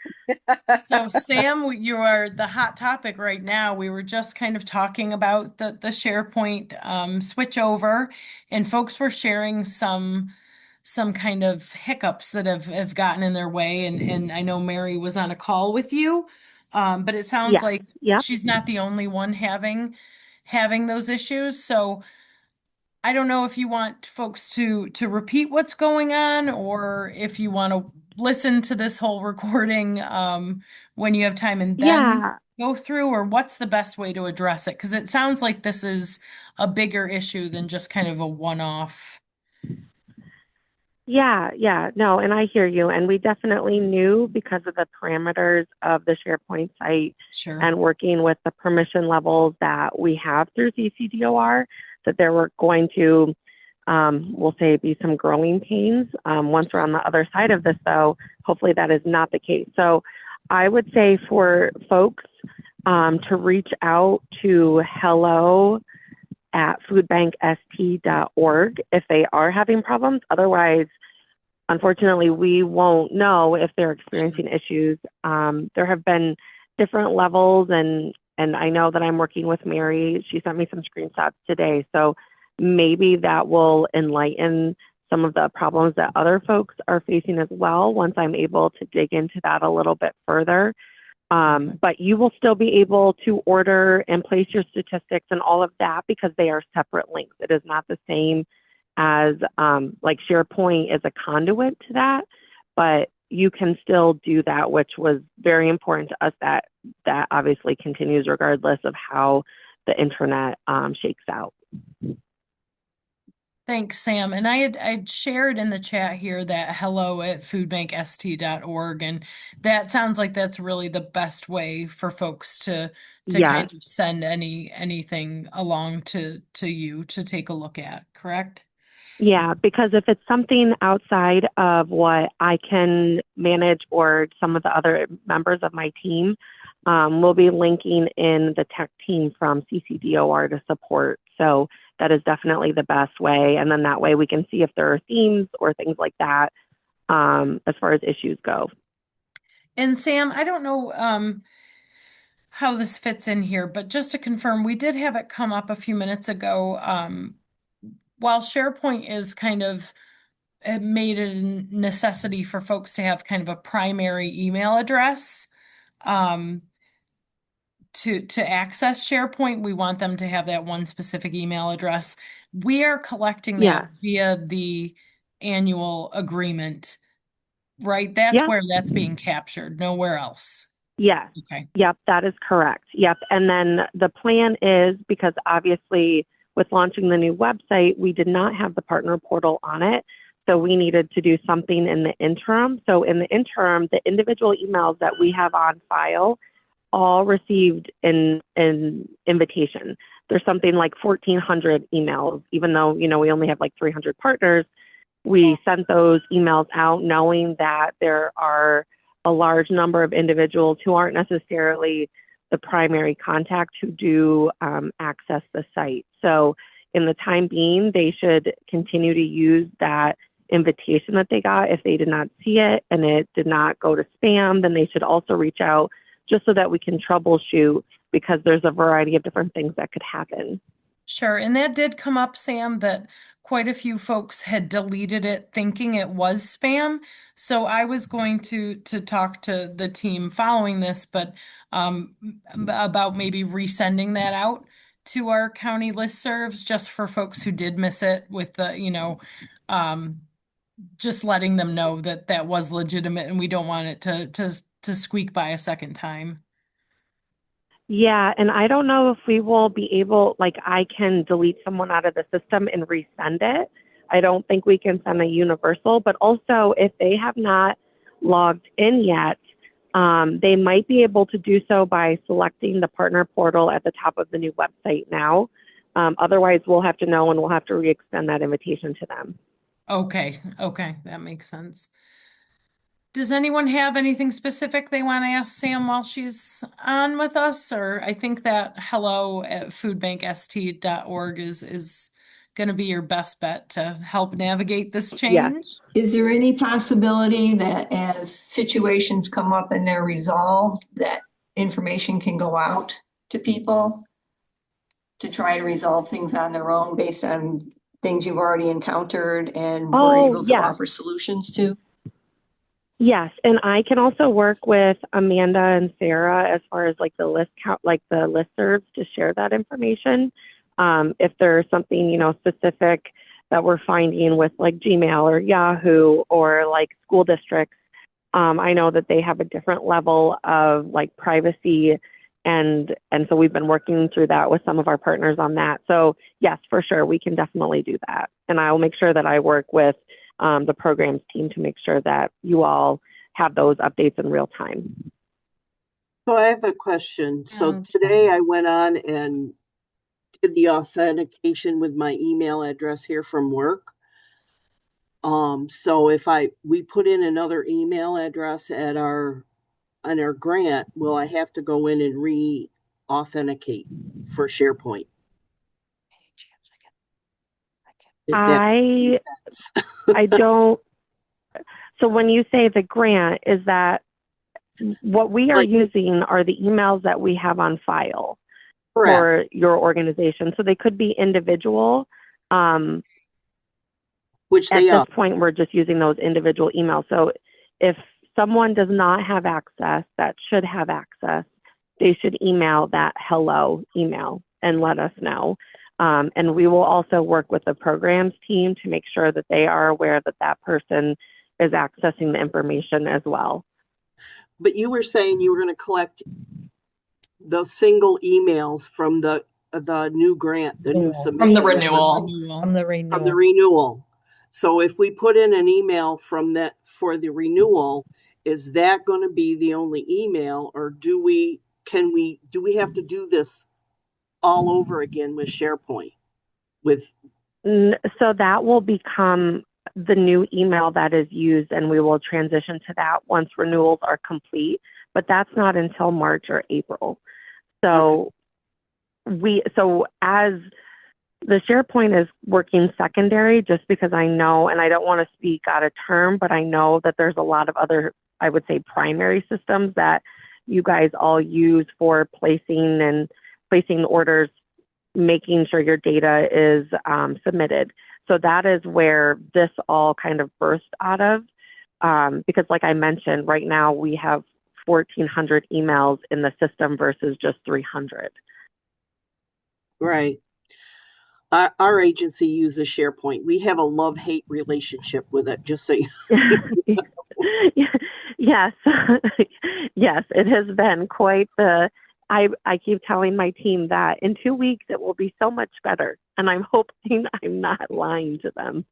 B: So Sam, you are the hot topic right now. We were just kind of talking about the SharePoint switch over, and folks were sharing some kind of hiccups that have gotten in their way. And I know Mary was on a call with you, but it sounds
P: Yes.
B: like
P: Yep.
B: she's not the only one having those issues. So I don't know if you want folks to repeat what's going on, or if you want to listen to this whole recording when you have time and then
P: Yeah.
B: go through, or what's the best way to address it? Because it sounds like this is a bigger issue than just kind of a one-off.
P: Yeah, no, and I hear you. And we definitely knew because of the parameters of the SharePoint site
B: Sure.
P: and working with the permission levels that we have through CCDOR, that there were going to, we'll say, be some growing pains. Once we're on the other side of this, though, hopefully that is not the case. So I would say for folks to reach out to hello@foodbankst.org if they are having problems. Otherwise, unfortunately, we won't know if they're experiencing issues. There have been different levels, and I know that I'm working with Mary. She sent me some screenshots today, so maybe that will enlighten some of the problems that other folks are facing as well once I'm able to dig into that a little bit further. But you will still be able to order and place your statistics and all of that because they are separate links. It is not the same as like SharePoint is a conduit to that, but you can still do that, which was very important to us. That obviously continues regardless of how the internet shakes out.
B: Thanks, Sam. And I'd shared in the chat here that hello@foodbankst.org, and that sounds like that's really the best way for folks to kind of send anything along to you to take a look at, correct?
P: Yeah, because if it's something outside of what I can manage or some of the other members of my team, we'll be linking in the tech team from CCDOR to support. So that is definitely the best way. And then that way we can see if there are themes or things like that as far as issues go.
B: And Sam, I don't know how this fits in here, but just to confirm, we did have it come up a few minutes ago. While SharePoint is kind of made it a necessity for folks to have kind of a primary email address to access SharePoint, we want them to have that one specific email address. We are collecting that via the annual agreement, right? That's where that's being captured, nowhere else.
P: Yes.
B: Okay.
P: Yep, that is correct. Yep. And then the plan is, because obviously with launching the new website, we did not have the partner portal on it. So we needed to do something in the interim. So in the interim, the individual emails that we have on file all received an invitation. There's something like 1,400 emails, even though, we only have like 300 partners. We sent those emails out knowing that there are a large number of individuals who aren't necessarily the primary contact who do access the site. So in the time being, they should continue to use that invitation that they got. If they did not see it and it did not go to spam, then they should also reach out just so that we can troubleshoot, because there's a variety of different things that could happen.
B: Sure. And that did come up, Sam, that quite a few folks had deleted it thinking it was spam. So I was going to talk to the team following this, but about maybe resending that out to our county listservs just for folks who did miss it, with the, just letting them know that that was legitimate and we don't want it to squeak by a second time.
P: Yeah, and I don't know if we will be able, like, I can delete someone out of the system and resend it. I don't think we can send a universal, but also if they have not logged in yet, they might be able to do so by selecting the partner portal at the top of the new website now. Otherwise, we'll have to know and we'll have to re-extend that invitation to them.
B: Okay, that makes sense. Does anyone have anything specific they want to ask Sam while she's on with us? Or I think that hello@foodbankst.org is going to be your best bet to help navigate this
L: Yes.
B: change.
L: Is there any possibility that as situations come up and they're resolved, that information can go out to people to try to resolve things on their own based on things you've already encountered and were
P: Oh,
L: able to
P: yes.
L: offer solutions to?
P: Yes, and I can also work with Amanda and Sarah as far as like the list count, like the listservs to share that information. If there's something, specific that we're finding with like Gmail or Yahoo or like school districts, I know that they have a different level of like privacy, and so we've been working through that with some of our partners on that. So yes, for sure, we can definitely do that, and I will make sure that I work with the programs team to make sure that you all have those updates in real time.
Q: So I have a question. So today I went on and did the authentication with my email address here from work. So if we put in another email address on our grant, will I have to go in and re-authenticate for SharePoint?
P: I don't. So when you say the grant, is that what we are using are the emails that we have on file for your organization? So they could be individual.
Q: Which
P: at
Q: they
P: this
Q: are.
P: point, we're just using those individual emails. So if someone does not have access that should have access, they should email that hello email and let us know. And we will also work with the programs team to make sure that they are aware that that person is accessing the information as well.
Q: But you were saying you were going to collect the single emails from the new grant, the new submission.
C: From the renewal.
J: From the renewal.
Q: From the renewal. So if we put in an email from that for the renewal, is that going to be the only email, or do we have to do this all over again with SharePoint?
P: So that will become the new email that is used, and we will transition to that once renewals are complete, but that's not until March or April. So as the SharePoint is working secondary, just because I know, and I don't want to speak out of term, but I know that there's a lot of other, I would say, primary systems that you guys all use for placing orders, making sure your data is submitted. So that is where this all kind of burst out of, because like I mentioned, right now we have 1,400 emails in the system versus just 300.
Q: Right. Our agency uses SharePoint. We have a love-hate relationship with it, just so you know.
P: Yes. Yes, it has been quite I keep telling my team that in 2 weeks it will be so much better. And I'm hoping I'm not lying to them.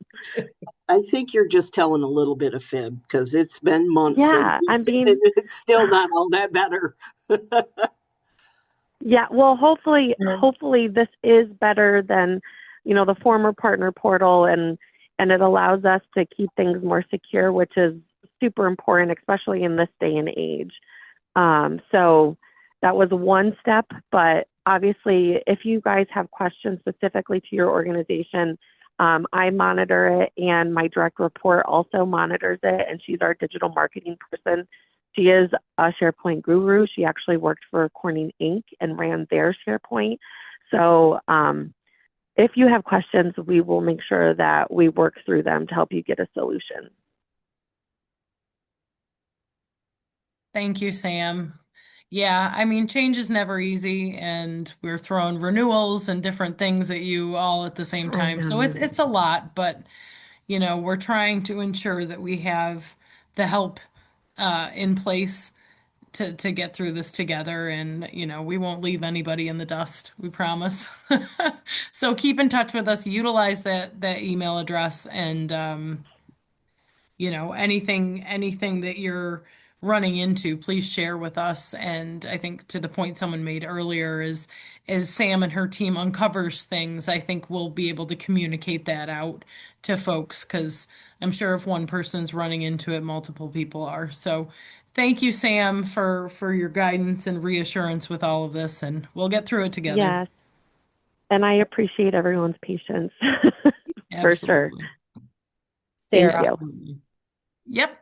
Q: I think you're just telling a little bit of fib, because it's been months
P: and
Q: it's still not all that better.
P: Yeah, well, hopefully this is better than, the former partner portal, and it allows us to keep things more secure, which is super important, especially in this day and age. So that was one step, but obviously if you guys have questions specifically to your organization, I monitor it, and my direct report also monitors it, and she's our digital marketing person. She is a SharePoint guru. She actually worked for Corning Inc. and ran their SharePoint. So if you have questions, we will make sure that we work through them to help you get a solution.
B: Thank you, Sam. Yeah, I mean, change is never easy, and we're throwing renewals and different things at you all at the same time. So it's a lot, but we're trying to ensure that we have the help in place to get through this together, and we won't leave anybody in the dust, we promise. So keep in touch with us, utilize that email address, and anything that you're running into, please share with us. And I think to the point someone made earlier is Sam and her team uncovers things, I think we'll be able to communicate that out to folks, because I'm sure if one person's running into it, multiple people are. So thank you, Sam, for your guidance and reassurance with all of this, and we'll get through it together.
P: Yes. And I appreciate everyone's patience for sure.
B: Absolutely.
P: Thank
J: Sarah,
P: you.
B: Yep.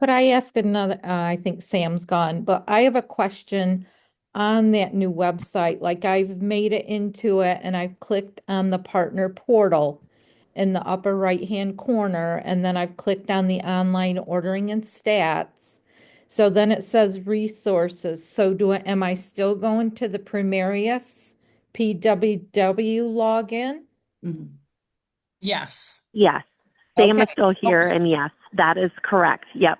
J: could I ask another? I think Sam's gone, but I have a question on that new website. Like I've made it into it and I've clicked on the partner portal in the upper right-hand corner, and then I've clicked on the online ordering and stats. So then it says resources. So am I still going to the Primarius PWW login?
B: Yes.
P: Yes. Sam
J: Okay.
P: is still here, and yes, that is correct. Yep.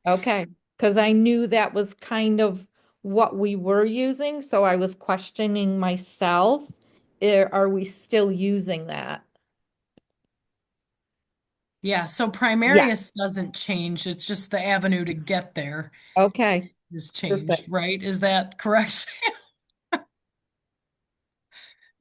J: Okay, because I knew that was kind of what we were using, so I was questioning myself. Are we still using that?
B: Yeah. So
P: Yes.
B: Primarius doesn't change. It's just the avenue to get there
J: Okay,
B: is
J: perfect.
B: changed, right? Is that correct?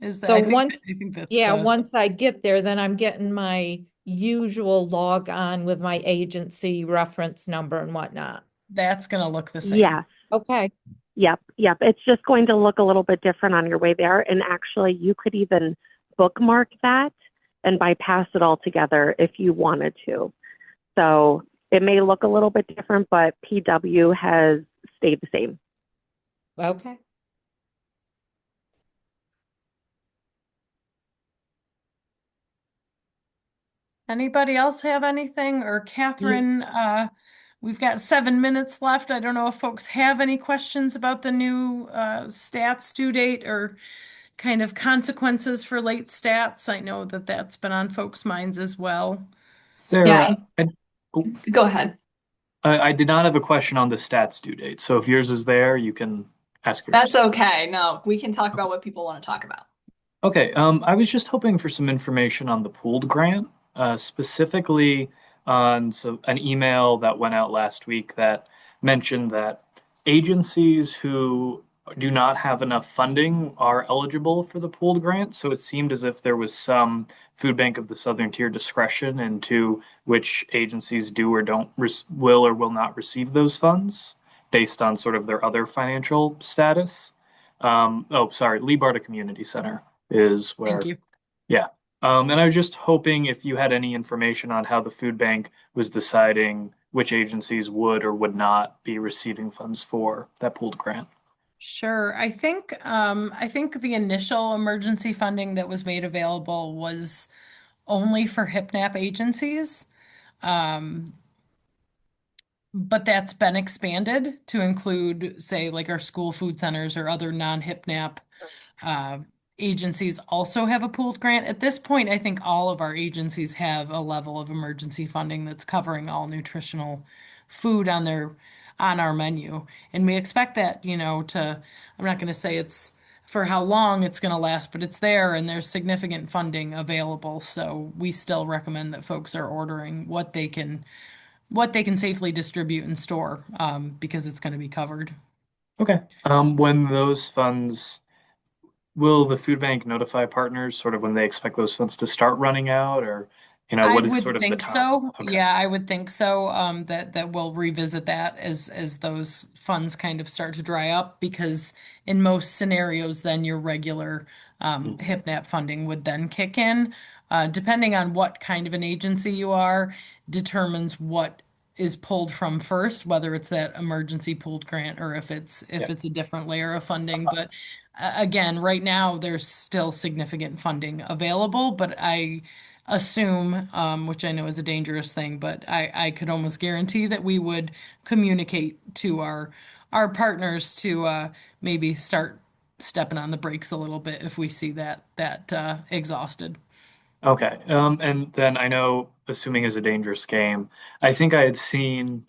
B: Is that
J: So
B: I
J: once,
B: think that's
J: yeah,
B: the
J: once I get there, then I'm getting my usual log on with my agency reference number and whatnot.
B: that's gonna look the same.
P: Yes.
J: Okay,
P: Yep. Yep. It's just going to look a little bit different on your way there. And actually, you could even bookmark that and bypass it altogether if you wanted to. So it may look a little bit different, but PW has stayed the same.
J: okay.
B: Anybody else have anything? Or Catherine, we've got 7 minutes left. I don't know if folks have any questions about the new stats due date or kind of consequences for late stats. I know that that's been on folks' minds as well.
C: Yeah,
R: Sarah,
C: go ahead.
R: I did not have a question on the stats due date. So if yours is there, you can ask yours.
C: That's okay. No, we can talk about what people want to talk about.
R: Okay, I was just hoping for some information on the pooled grant, specifically on an email that went out last week that mentioned that agencies who do not have enough funding are eligible for the pooled grant. So it seemed as if there was some Food Bank of the Southern Tier discretion into which agencies do or don't will or will not receive those funds based on sort of their other financial status. Lee Barta Community Center is where,
B: Thank you.
R: yeah. And I was just hoping if you had any information on how the food bank was deciding which agencies would or would not be receiving funds for that pooled grant.
B: Sure. I think the initial emergency funding that was made available was only for HIPNAP agencies. But that's been expanded to include, say, like our school food centers or other non-HIPNAP agencies also have a pooled grant. At this point, I think all of our agencies have a level of emergency funding that's covering all nutritional food on our menu. And we expect that, I'm not going to say it's for how long it's going to last, but it's there and there's significant funding available. So we still recommend that folks are ordering what they can safely distribute and store, because it's going to be covered.
R: Okay. When those funds, will the food bank notify partners sort of when they expect those funds to start running out, or
B: I
R: what is
B: would
R: sort of the
B: think
R: time?
B: so.
R: Okay.
B: Yeah, I would think so. That we'll revisit that as those funds kind of start to dry up, because in most scenarios, then your regular HIPNAP funding would then kick in. Depending on what kind of an agency you are, determines what is pulled from first, whether it's that emergency pooled grant or if it's a different layer of funding. But again, right now there's still significant funding available, but I assume, which I know is a dangerous thing, but I could almost guarantee that we would communicate to our partners to maybe start stepping on the brakes a little bit if we see that exhausted.
R: Okay. And then I know, assuming is a dangerous game, I think I had seen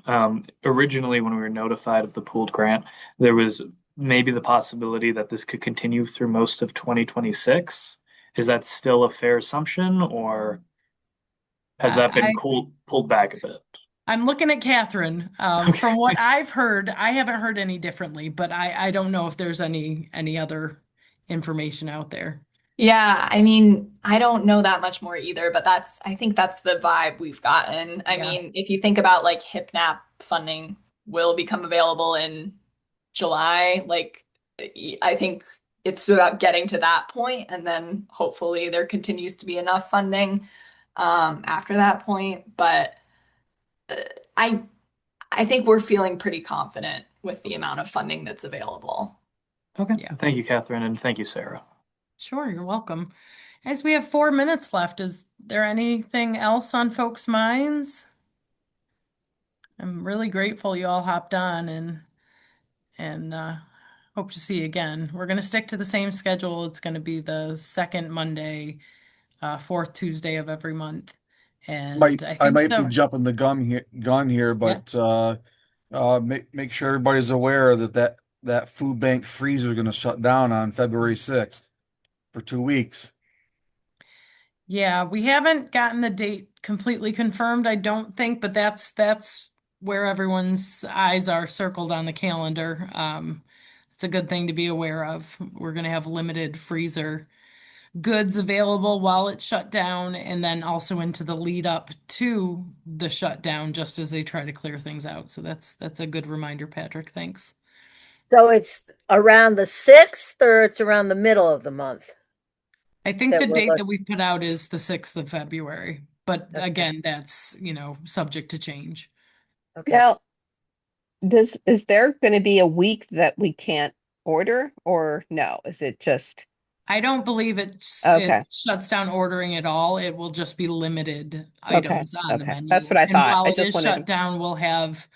R: originally when we were notified of the pooled grant, there was maybe the possibility that this could continue through most of 2026. Is that still a fair assumption, or has that been pulled back a bit?
B: I'm looking at Catherine. From what I've heard, I haven't heard any differently, but I don't know if there's any other information out there.
C: Yeah, I mean, I don't know that much more either, but I think that's the vibe we've gotten. I mean, if you think about like HIPNAP funding will become available in July, like I think it's about getting to that point, and then hopefully there continues to be enough funding after that point. But uh, I I think we're feeling pretty confident with the amount of funding that's available.
R: Okay.
C: Yeah.
R: Thank you, Catherine, and thank you, Sarah.
B: Sure, you're welcome. As we have 4 minutes left, is there anything else on folks' minds? I'm really grateful you all hopped on and hope to see you again. We're going to stick to the same schedule. It's going to be the second Monday, fourth Tuesday of every month. And
F: I might be jumping the gun here,
B: Yeah.
F: but make sure everybody's aware that food bank freezer is going to shut down on February 6th for 2 weeks.
B: Yeah, we haven't gotten the date completely confirmed, I don't think, but that's where everyone's eyes are circled on the calendar. It's a good thing to be aware of. We're going to have limited freezer goods available while it's shut down, and then also into the lead up to the shutdown, just as they try to clear things out. So that's a good reminder, Patrick. Thanks.
S: So it's around the 6th or it's around the middle of the month?
B: I think
S: that
B: the
S: we're
B: date
S: look-
B: that we've put out is the 6th of February, but again, that's, subject to change.
S: Okay.
A: Now, is there going to be a week that we can't order, or no? Is it just
B: I don't believe it
A: okay?
B: shuts down ordering at all. It will just be limited
A: Okay,
B: items on the
A: okay.
B: menu.
A: That's what I
B: And
A: thought.
B: while
A: I
B: it
A: just
B: is
A: wanted
B: shut
A: to.
B: down, we'll have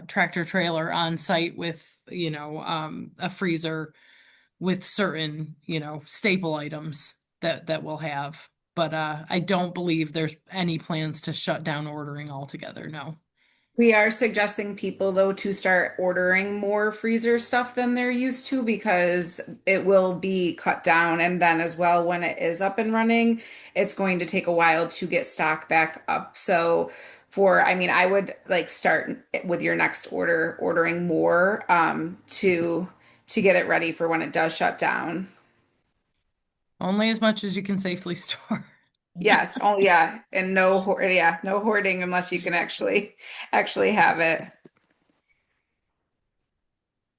B: tractor trailer on site with, a freezer with certain, staple items that we'll have. But I don't believe there's any plans to shut down ordering altogether. No.
E: We are suggesting people, though, to start ordering more freezer stuff than they're used to because it will be cut down. And then, as well, when it is up and running, it's going to take a while to get stock back up. So, I would like start with your next order, ordering more to get it ready for when it does shut down.
B: Only as much as you can safely store.
E: Yes. Oh, yeah. And no hoarding unless you can actually have it.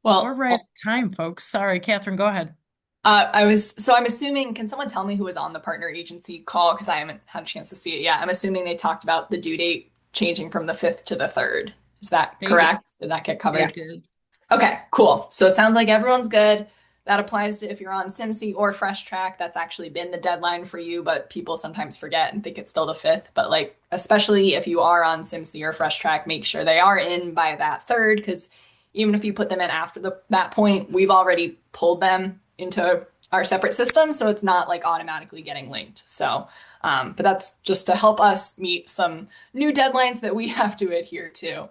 C: Well,
B: We're right at time, folks. Sorry, Catherine, go ahead.
C: I'm assuming, can someone tell me who was on the partner agency call? Because I haven't had a chance to see it yet. I'm assuming they talked about the due date changing from the 5th to the 3rd. Is that correct? Did that get covered?
B: They did.
C: Okay, cool. So it sounds like everyone's good. That applies to if you're on SimSy or Fresh Track. That's actually been the deadline for you, but people sometimes forget and think it's still the 5th. But especially if you are on SimSy or Fresh Track, make sure they are in by that 3rd, because even if you put them in after that point, we've already pulled them into our separate system, so it's not automatically getting linked. So, but that's just to help us meet some new deadlines that we have to adhere to.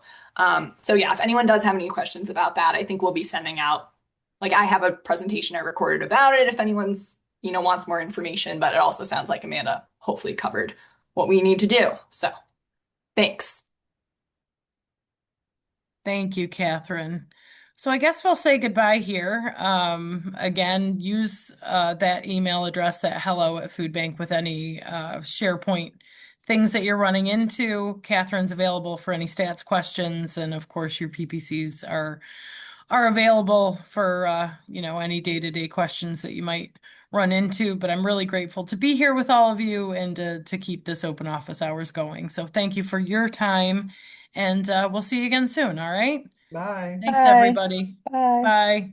C: So yeah, if anyone does have any questions about that, I think we'll be sending out, I have a presentation I recorded about it if anyone's, wants more information, but it also sounds like Amanda hopefully covered what we need to do. So thanks.
B: Thank you, Catherine. So I guess we'll say goodbye here. Again, use that email address, that hello@foodbank, with any SharePoint things that you're running into. Catherine's available for any stats questions, and of course your PPCs are available for any day-to-day questions that you might run into. But I'm really grateful to be here with all of you and to keep this open office hours going. So thank you for your time, and we'll see you again soon. All right.
N: Bye.
B: Thanks,
A: Bye.
B: everybody.
A: Bye.
B: Bye.